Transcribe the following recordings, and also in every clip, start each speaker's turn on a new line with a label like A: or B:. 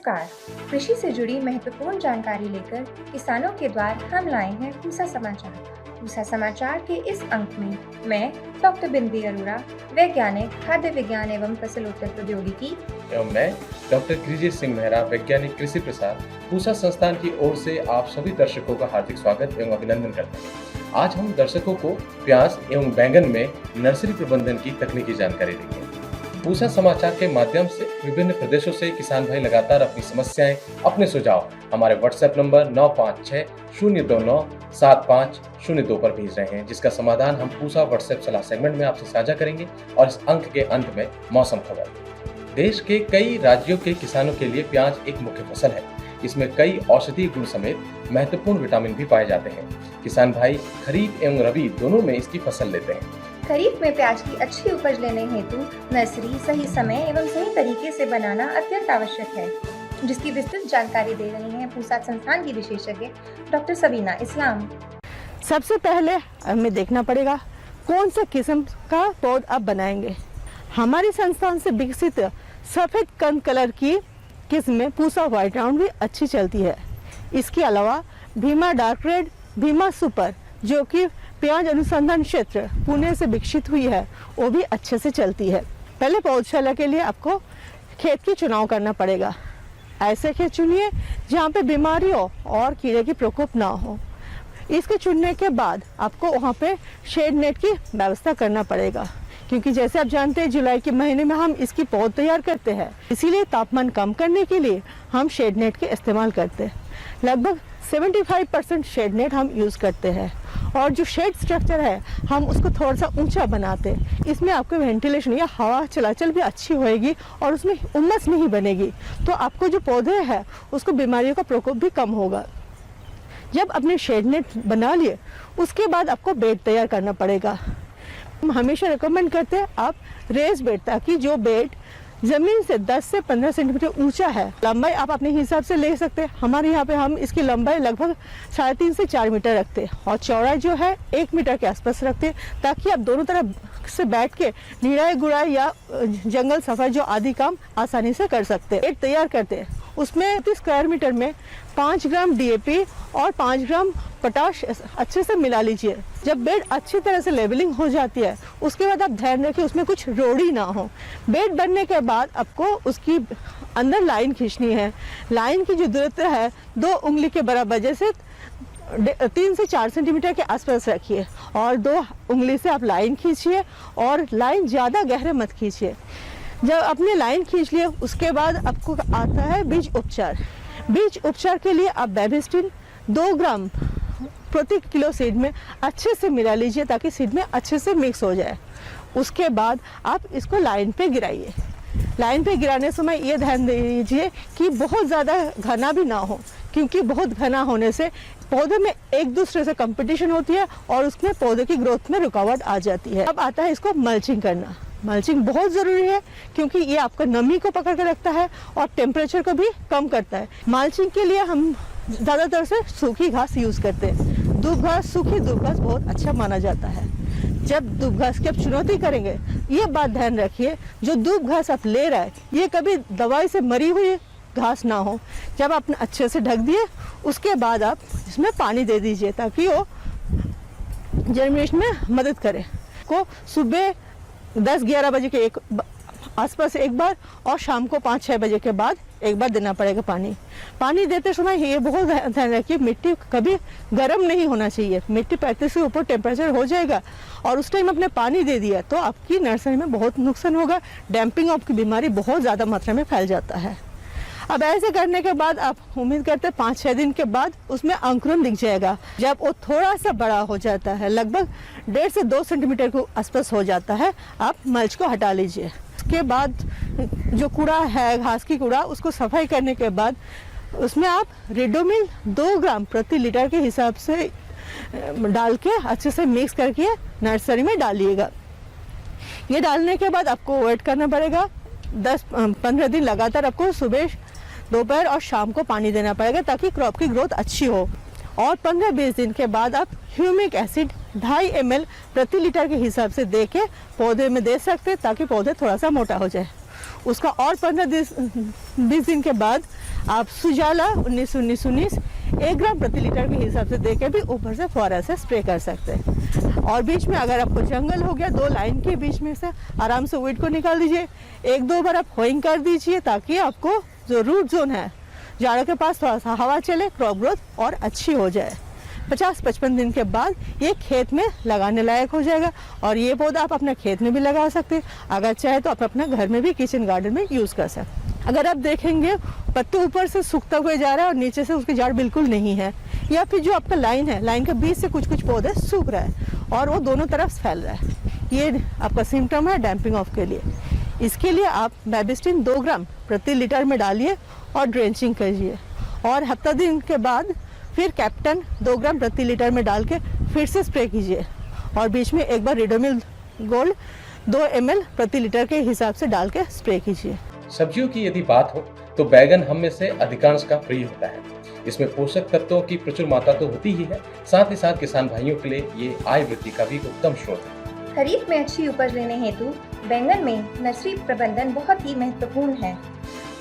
A: नमस्कार। कृषि से जुड़ी महत्वपूर्ण जानकारी लेकर किसानों के द्वार हम लाए हैं पूसा समाचार। पूसा समाचार के इस अंक में मैं डॉक्टर बिंदी अरोड़ा, वैज्ञानिक खाद्य विज्ञान एवं फसलोत्तर प्रौद्योगिकी,
B: एवं मैं डॉक्टर गिरिजेश सिंह मेहरा, वैज्ञानिक कृषि प्रसार, पूसा संस्थान की ओर से आप सभी दर्शकों का हार्दिक स्वागत एवं अभिनंदन करते हैं। आज हम दर्शकों को प्याज एवं बैंगन में नर्सरी प्रबंधन की तकनीकी जानकारी देंगे। पूसा समाचार के माध्यम से विभिन्न प्रदेशों से किसान भाई लगातार अपनी समस्याएं, अपने सुझाव हमारे व्हाट्सएप नंबर 9560297502 पर भेज रहे हैं, जिसका समाधान हम पूसा व्हाट्सएप सलाह सेगमेंट में आपसे साझा करेंगे। और इस अंक के अंत में मौसम खबर। देश के कई राज्यों के किसानों के लिए प्याज एक मुख्य फसल है। इसमें कई औषधीय गुण समेत महत्वपूर्ण विटामिन भी पाए जाते हैं। किसान भाई खरीफ एवं रबी दोनों में इसकी फसल लेते हैं।
A: खरीफ में प्याज की अच्छी उपज लेने हेतु नर्सरी सही समय एवं सही तरीके से बनाना अत्यंत आवश्यक है, जिसकी विस्तृत जानकारी दे रही हैं पूसा संस्थान की विशेषज्ञ डॉक्टर सबीना इस्लाम।
C: सबसे पहले हमें देखना पड़ेगा कौन सा किस्म का पौध आप बनाएंगे। हमारे संस्थान से विकसित सफ़ेद कंद कलर की किस्म में पूसा व्हाइट राउंड भी अच्छी चलती है। इसके अलावा Bhima dark red, Bhima super जो कि प्याज अनुसंधान क्षेत्र पुणे से विकसित हुई है, वो भी अच्छे से चलती है। पहले पौधशाला के लिए आपको खेत की चुनाव करना पड़ेगा। ऐसे खेत चुनिए जहाँ पे बीमारियों और कीड़े की प्रकोप ना हो। इसके चुनने के बाद आपको वहाँ पे शेड नेट की व्यवस्था करना पड़ेगा, क्योंकि जैसे आप जानते हैं जुलाई के महीने में हम इसकी पौध तैयार करते हैं। इसीलिए तापमान कम करने के लिए हम शेड नेट के इस्तेमाल करते हैं। लगभग 75% शेड नेट हम यूज़ करते हैं। और जो शेड स्ट्रक्चर है हम उसको थोड़ा सा ऊंचा बनाते हैं। इसमें आपको वेंटिलेशन या हवा चलाचल भी अच्छी होएगी और उसमें उमस नहीं बनेगी, तो आपको जो पौधे हैं उसको बीमारियों का प्रकोप भी कम होगा। जब अपने शेड नेट बना लिए उसके बाद आपको बेड तैयार करना पड़ेगा। हम हमेशा रिकमेंड करते हैं आप रेस बेड, ताकि जो बेड ज़मीन से 10 से 15 सेंटीमीटर ऊंचा है, लंबाई आप अपने हिसाब से ले सकते हैं। हमारे यहाँ पे हम इसकी लंबाई लगभग 3.5 से 4 मीटर रखते हैं और चौड़ाई जो है 1 मीटर के आसपास रखते हैं, ताकि आप दोनों तरफ से बैठ के निराई गुड़ाई या जंगल सफाई जो आदि काम आसानी से कर सकते हैं। एक तैयार करते हैं, उसमें 30 स्क्वायर मीटर में 5 ग्राम DAP और 5 ग्राम पोटाश अच्छे से मिला लीजिए। जब बेड अच्छी तरह से लेवलिंग हो जाती है उसके बाद आप ध्यान रखिए उसमें कुछ रोड़ी ना हो। बेड बनने के बाद आपको उसकी अंदर लाइन खींचनी है। लाइन की जो दूरत्व है 2 उंगली के बराबर, जैसे 3 से 4 सेंटीमीटर के आसपास रखिए और 2 उंगली से आप लाइन खींचिए और लाइन ज़्यादा गहरे मत खींचिए। जब आपने लाइन खींच लिए उसके बाद आपको आता है बीज उपचार। बीज उपचार के लिए आप बेबिस्टिन 2 ग्राम प्रति किलो सीड में अच्छे से मिला लीजिए, ताकि सीड में अच्छे से मिक्स हो जाए। उसके बाद आप इसको लाइन पे गिराइए। लाइन पे गिराने समय ये ध्यान दीजिए कि बहुत ज़्यादा घना भी ना हो, क्योंकि बहुत घना होने से पौधे में एक दूसरे से कंपटीशन होती है और उसमें पौधे की ग्रोथ में रुकावट आ जाती है। अब आता है इसको मल्चिंग करना। मल्चिंग बहुत ज़रूरी है क्योंकि ये आपका नमी को पकड़ के रखता है और टेम्परेचर को भी कम करता है। मल्चिंग के लिए हम ज़्यादातर से सूखी घास यूज़ करते हैं। दूब घास, सूखी दूब घास बहुत अच्छा माना जाता है। जब दूब घास की आप चुनौती करेंगे, ये बात ध्यान रखिए, जो दूब घास आप ले रहे हैं ये कभी दवाई से मरी हुई घास ना हो। जब आपने अच्छे से ढक दिए उसके बाद आप इसमें पानी दे दीजिए, ताकि वो जर्मिनेशन में मदद करे। को सुबह 10-11 बजे के आसपास एक बार और शाम को 5-6 बजे के बाद एक बार देना पड़ेगा पानी। पानी देते समय ये बहुत ध्यान रखिए मिट्टी कभी गर्म नहीं होना चाहिए। मिट्टी 35 से ऊपर टेम्परेचर हो जाएगा और उस टाइम आपने पानी दे दिया तो आपकी नर्सरी में बहुत नुकसान होगा। डैम्पिंग ऑफ की बीमारी बहुत ज़्यादा मात्रा में फैल जाता है। अब ऐसे करने के बाद आप उम्मीद करते हैं 5-6 दिन के बाद उसमें अंकुरन दिख जाएगा। जब वो थोड़ा सा बड़ा हो जाता है, लगभग 1.5 से 2 सेंटीमीटर के आसपास हो जाता है, आप मल्च को हटा लीजिए। उसके बाद जो कूड़ा है, घास की कूड़ा, उसको सफाई करने के बाद उसमें आप रिडोमिल 2 ग्राम प्रति लीटर के हिसाब से डाल के अच्छे से मिक्स करके नर्सरी में डालिएगा। ये डालने के बाद आपको वेट करना पड़ेगा। 10-15 दिन लगातार आपको सुबह, दोपहर और शाम को पानी देना पड़ेगा, ताकि क्रॉप की ग्रोथ अच्छी हो। और 15-20 दिन के बाद आप ह्यूमिक एसिड 2.5 ml प्रति लीटर के हिसाब से दे के पौधे में दे सकते हैं, ताकि पौधे थोड़ा सा मोटा हो जाए। उसका और 15-20 दिन के बाद आप सुजाला 19-19-19 1 ग्राम प्रति लीटर के हिसाब से देके भी ऊपर से फौरा से स्प्रे कर सकते हैं। और बीच में अगर आपको जंगल हो गया 2 लाइन के बीच में से आराम से वीड को निकाल दीजिए, 1-2 बार आप होइंग कर दीजिए ताकि आपको जो रूट जोन है जाड़ों के पास थोड़ा सा हवा चले, क्रॉप ग्रोथ और अच्छी हो जाए। 50-55 दिन के बाद ये खेत में लगाने लायक हो जाएगा और ये पौधा आप अपने खेत में भी लगा सकते हैं। अगर चाहे तो आप अपने घर में भी किचन गार्डन में यूज़ कर सकते हैं। अगर आप देखेंगे पत्ते ऊपर से सूखता हुआ जा रहा है और नीचे से उसकी जड़ बिल्कुल नहीं है, या फिर जो आपका लाइन है, लाइन के बीच से कुछ पौधे सूख रहा है और वो दोनों तरफ फैल रहा है, ये आपका सिम्टम है डैम्पिंग ऑफ के लिए। इसके लिए आप बेबिस्टिन 2 ग्राम प्रति लीटर में डालिए और ड्रेंचिंग कीजिए और हफ्ता दिन के बाद फिर कैप्टन 2 ग्राम प्रति लीटर में डाल के फिर से स्प्रे कीजिए और बीच में एक बार रिडोमिल गोल्ड 2 ml प्रति लीटर के हिसाब से डाल के स्प्रे कीजिए।
B: सब्जियों की यदि बात हो तो बैगन हम में से अधिकांश का प्रिय होता है। इसमें पोषक तत्वों की प्रचुर मात्रा तो होती ही है, साथ ही साथ किसान भाइयों के लिए ये आय वृद्धि का भी उत्तम स्रोत है।
A: खरीफ में अच्छी उपज लेने हेतु बैंगन में नर्सरी प्रबंधन बहुत ही महत्वपूर्ण है,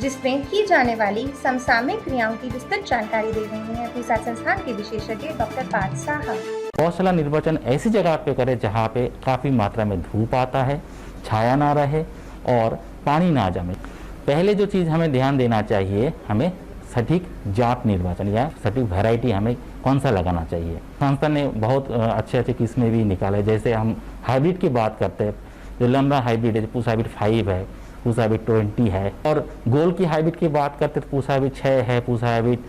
A: जिसमें की जाने वाली समसामयिक क्रियाओं की विस्तृत जानकारी दे रहे हैं पूसा संस्थान के विशेषज्ञ डॉक्टर पार्थ साहा।
D: गौशाला निर्वाचन ऐसी जगह पे करें जहाँ पे काफ़ी मात्रा में धूप आता है, छाया ना रहे और पानी ना जमे। पहले जो चीज़ हमें ध्यान देना चाहिए, हमें सटीक जात निर्वाचन या सटीक वैरायटी हमें कौन सा लगाना चाहिए। संस्था ने बहुत अच्छे किस्में भी निकाले, जैसे हम हाइब्रिड की बात करते हैं, जो लंबा हाइब्रिड है, पूसा हाइब्रिड 5 है, पूसा हाइब्रिड 20 है, और गोल की हाइब्रिड की बात करते तो पूसा हाइब्रिड 6 है, पूसा हाइब्रिड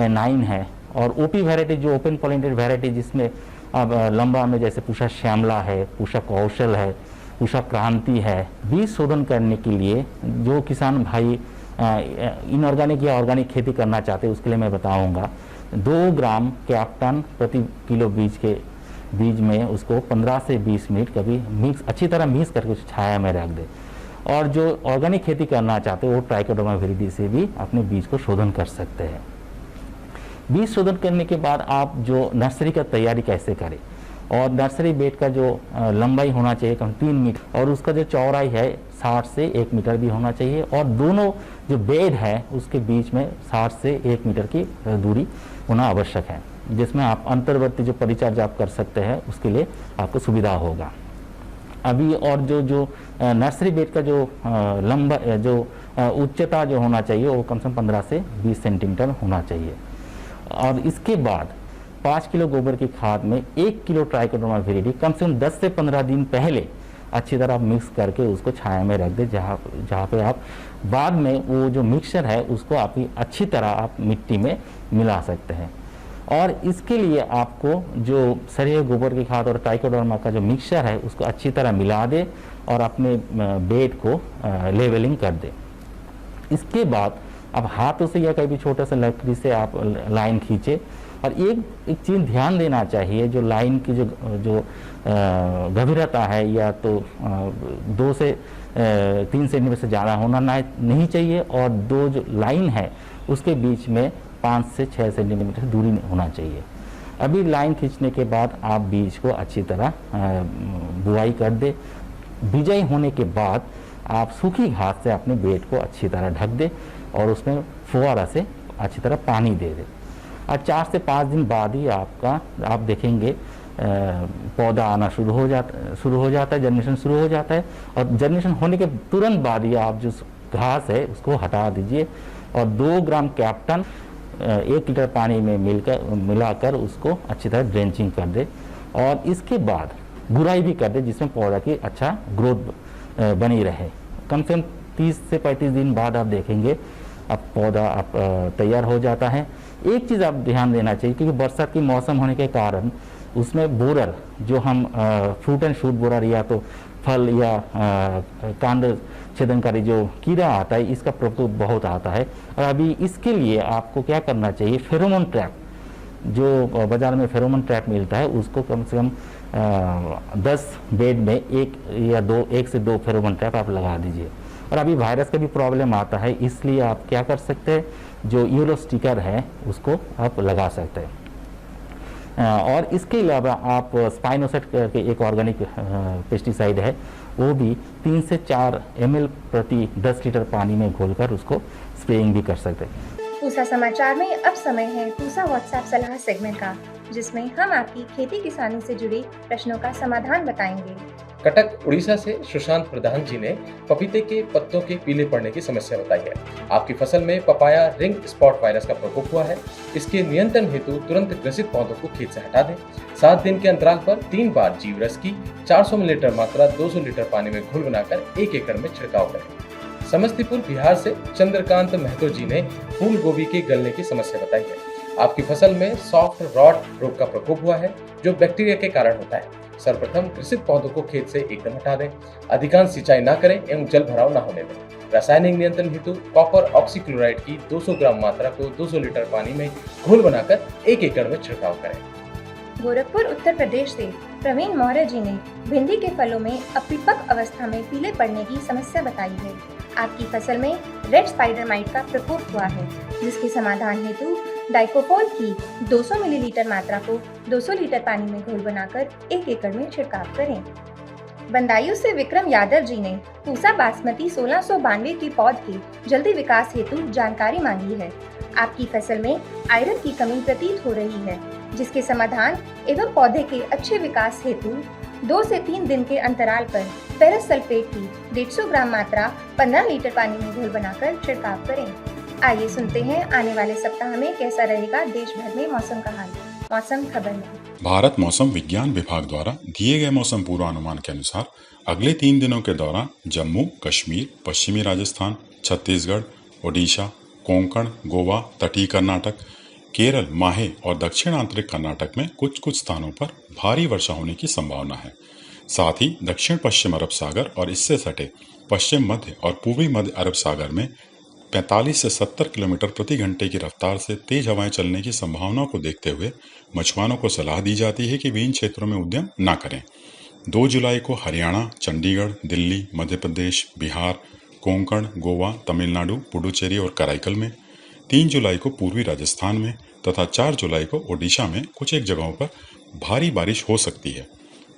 D: 9 है, और ओपी वैरायटी जो ओपन पॉलिनेटेड वैरायटी जिसमें अब लंबा में जैसे पूसा श्यामला है, पूसा कौशल है, पूसा क्रांति है। बीज शोधन करने के लिए जो किसान भाई इनऑर्गेनिक या ऑर्गेनिक खेती करना चाहते हैं उसके लिए मैं बताऊंगा 2 ग्राम कैप्टन प्रति किलो बीज में उसको 15 से 20 मिनट कभी अच्छी तरह मिक्स करके उस छाया में रख दे। और जो ऑर्गेनिक खेती करना चाहते हैं वो ट्राइकोडर्मा विरिडी से भी अपने बीज को शोधन कर सकते हैं। बीज शोधन करने के बाद आप जो नर्सरी का तैयारी कैसे करें, और नर्सरी बेड का जो लंबाई होना चाहिए कम 3 मीटर और उसका जो चौड़ाई है 60 से 1 मीटर भी होना चाहिए, और दोनों जो बेड है उसके बीच में 60 से 1 मीटर की दूरी होना आवश्यक है, जिसमें आप अंतर्वर्ती जो परिचर्या आप कर सकते हैं उसके लिए आपको सुविधा होगा। अभी और जो नर्सरी बेड का जो लंबा जो उच्चता जो होना चाहिए वो कम से कम 15 से 20 सेंटीमीटर होना चाहिए। और इसके बाद 5 किलो गोबर की खाद में 1 किलो ट्राइकोडर्मा विरिडी कम से कम 10 से 15 दिन पहले अच्छी तरह मिक्स करके उसको छाया में रख दें, जहाँ पे आप बाद में वो जो मिक्सचर है उसको आप अच्छी तरह आप मिट्टी में मिला सकते हैं। और इसके लिए आपको जो सरिया गोबर की खाद और ट्राइकोडर्मा का जो मिक्सचर है उसको अच्छी तरह मिला दे और अपने बेड को लेवलिंग कर दे। इसके बाद अब हाथों से या कभी छोटा सा लकड़ी से आप लाइन खींचे। और एक चीज़ ध्यान देना चाहिए, जो लाइन की जो गंभीरता है या तो 2 से 3 सेंटीमीटर से ज़्यादा होना नहीं चाहिए, और 2 जो लाइन है उसके बीच में 5 से 6 सेंटीमीटर दूरी होना चाहिए। अभी लाइन खींचने के बाद आप बीज को अच्छी तरह बुआई कर दे। बिजाई होने के बाद आप सूखी घास से अपने बेड को अच्छी तरह ढक दे और उसमें फुहारा से अच्छी तरह पानी दे दे। और 4 से 5 दिन बाद ही आप देखेंगे पौधा आना शुरू हो जाता है, जर्मिनेशन शुरू हो जाता है। और जर्मिनेशन होने के तुरंत बाद ही आप जो घास है उसको हटा दीजिए और 2 ग्राम कैप्टन 1 लीटर पानी में मिलाकर उसको अच्छी तरह ड्रेंचिंग कर दे। और इसके बाद गुड़ाई भी कर दे, जिसमें पौधा की अच्छा ग्रोथ बनी रहे। कम से कम 30 से 35 दिन बाद आप देखेंगे अब पौधा तैयार हो जाता है। एक चीज़ आप ध्यान देना चाहिए, क्योंकि बरसात की मौसम होने के कारण उसमें बोरर जो हम फ्रूट एंड शूट बोरर या तो फल या कांड छेदनकारी जो कीड़ा आता है, इसका प्रकोप बहुत आता है। और अभी इसके लिए आपको क्या करना चाहिए, फेरोमोन ट्रैप जो बाजार में फेरोमोन ट्रैप मिलता है उसको कम से कम 10 बेड में 1 से 2 फेरोमोन ट्रैप आप लगा दीजिए। और अभी वायरस का भी प्रॉब्लम आता है, इसलिए आप क्या कर सकते हैं, जो यूरो स्टिकर है उसको आप लगा सकते हैं। और इसके अलावा आप स्पाइनोसेट के एक ऑर्गेनिक पेस्टिसाइड है, वो भी 3 से 4 ml प्रति 10 लीटर पानी में घोलकर उसको स्प्रेइंग भी कर सकते हैं।
A: पूसा समाचार में अब समय है पूसा व्हाट्सएप सलाह सेगमेंट का, जिसमें हम आपकी खेती किसानी से जुड़े प्रश्नों का समाधान बताएंगे।
B: कटक उड़ीसा से सुशांत प्रधान जी ने पपीते के पत्तों के पीले पड़ने की समस्या बताई है। आपकी फसल में पपाया रिंग स्पॉट वायरस का प्रकोप हुआ है। इसके नियंत्रण हेतु तुरंत ग्रसित पौधों को खेत से हटा दें। 7 दिन के अंतराल पर 3 बार जीवरस की 400 मिलीलीटर मात्रा 200 लीटर पानी में घोल बनाकर 1 एकड़ में छिड़काव करें। समस्तीपुर बिहार से चंद्रकांत महतो जी ने फूल गोभी के गलने की समस्या बताई है। आपकी फसल में सॉफ्ट रॉट रोग का प्रकोप हुआ है, जो बैक्टीरिया के कारण होता है। सर्वप्रथम ग्रसित पौधों को खेत से एकदम हटा दें। अधिकांश सिंचाई न करें एवं जल भराव न होने दें। रासायनिक नियंत्रण हेतु कॉपर ऑक्सीक्लोराइड की 200 ग्राम मात्रा को 200 लीटर पानी में घोल बनाकर 1 एकड़ में छिड़काव करें।
A: गोरखपुर उत्तर प्रदेश से प्रवीण मौर्य जी ने भिंडी के फलों में अपरिपक्व अवस्था में पीले पड़ने की समस्या बताई है। आपकी फसल में रेड स्पाइडर माइट का प्रकोप हुआ है, जिसके समाधान हेतु डाइकोफोल की 200 मिलीलीटर मात्रा को 200 लीटर पानी में घोल बनाकर 1 एकड़ में छिड़काव करें। बंदायूं से विक्रम यादव जी ने पूसा बासमती 1692 की पौध के जल्दी विकास हेतु जानकारी मांगी है। आपकी फसल में आयरन की कमी प्रतीत हो रही है, जिसके समाधान एवं पौधे के अच्छे विकास हेतु 2 से 3 दिन के अंतराल पर फेरस सल्फेट की 150 ग्राम मात्रा 15 लीटर पानी में घोल बनाकर छिड़काव करें। आइए सुनते हैं आने वाले सप्ताह में कैसा रहेगा देश भर में मौसम का हाल। मौसम खबर में
E: भारत मौसम विज्ञान विभाग द्वारा दिए गए मौसम पूर्वानुमान के अनुसार अगले 3 दिनों के दौरान जम्मू कश्मीर, पश्चिमी राजस्थान, छत्तीसगढ़, ओडिशा, कोंकण, गोवा, तटीय कर्नाटक, केरल, माहे और दक्षिण आंतरिक कर्नाटक में कुछ कुछ स्थानों पर भारी वर्षा होने की संभावना है। साथ ही दक्षिण पश्चिम अरब सागर और इससे सटे पश्चिम मध्य और पूर्वी मध्य अरब सागर में 45 से 70 किलोमीटर प्रति घंटे की रफ्तार से तेज हवाएं चलने की संभावना को देखते हुए मछुआरों को सलाह दी जाती है कि वे इन क्षेत्रों में उद्यम न करें। 2 जुलाई को हरियाणा, चंडीगढ़, दिल्ली, मध्य प्रदेश, बिहार, कोंकण, गोवा, तमिलनाडु, पुडुचेरी और कराईकल में, 3 जुलाई को पूर्वी राजस्थान में तथा 4 जुलाई को ओडिशा में कुछ एक जगहों पर भारी बारिश हो सकती है।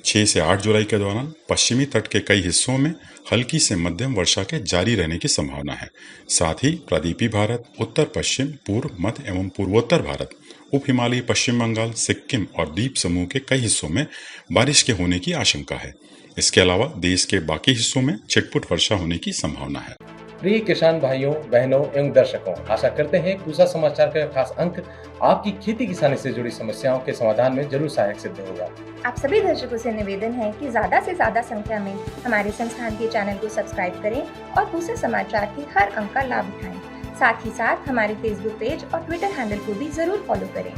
E: 6 से 8 जुलाई के दौरान पश्चिमी तट के कई हिस्सों में हल्की से मध्यम वर्षा के जारी रहने की संभावना है। साथ ही प्रायद्वीपीय भारत, उत्तर पश्चिम, पूर्व, मध्य एवं पूर्वोत्तर भारत, उप हिमालयी पश्चिम बंगाल, सिक्किम और द्वीप समूह के कई हिस्सों में बारिश के होने की आशंका है। इसके अलावा देश के बाकी हिस्सों में छिटपुट वर्षा होने की संभावना है।
B: प्रिय किसान भाइयों, बहनों एवं दर्शकों, आशा करते हैं पूसा समाचार का खास अंक आपकी खेती किसानी से जुड़ी समस्याओं के समाधान में जरूर सहायक सिद्ध होगा।
A: आप सभी दर्शकों से निवेदन है कि ज्यादा से ज्यादा संख्या में हमारे संस्थान के चैनल को सब्सक्राइब करें और पूसा समाचार के हर अंक का लाभ उठाएं। साथ ही साथ हमारे फेसबुक पेज और ट्विटर हैंडल को भी जरूर फॉलो करें।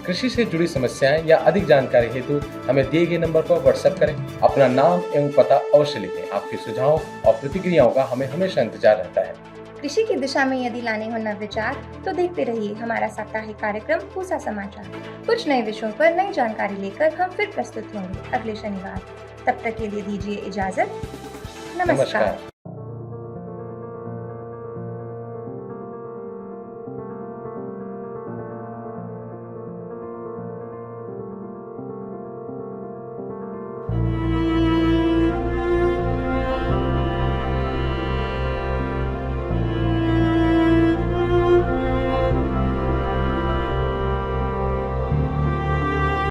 B: कृषि से जुड़ी समस्याएं या अधिक जानकारी हेतु हमें दिए गए नंबर पर व्हाट्सएप करें। अपना नाम एवं पता अवश्य लिखें। आपके सुझावों और प्रतिक्रियाओं का हमें हमेशा इंतजार रहता है।
A: कृषि की दिशा में यदि लाने हो नव विचार, तो देखते रहिए हमारा साप्ताहिक कार्यक्रम पूसा समाचार। कुछ नए विषयों पर नई जानकारी लेकर हम फिर प्रस्तुत होंगे अगले शनिवार। तब तक के लिए दीजिए इजाजत। नमस्कार।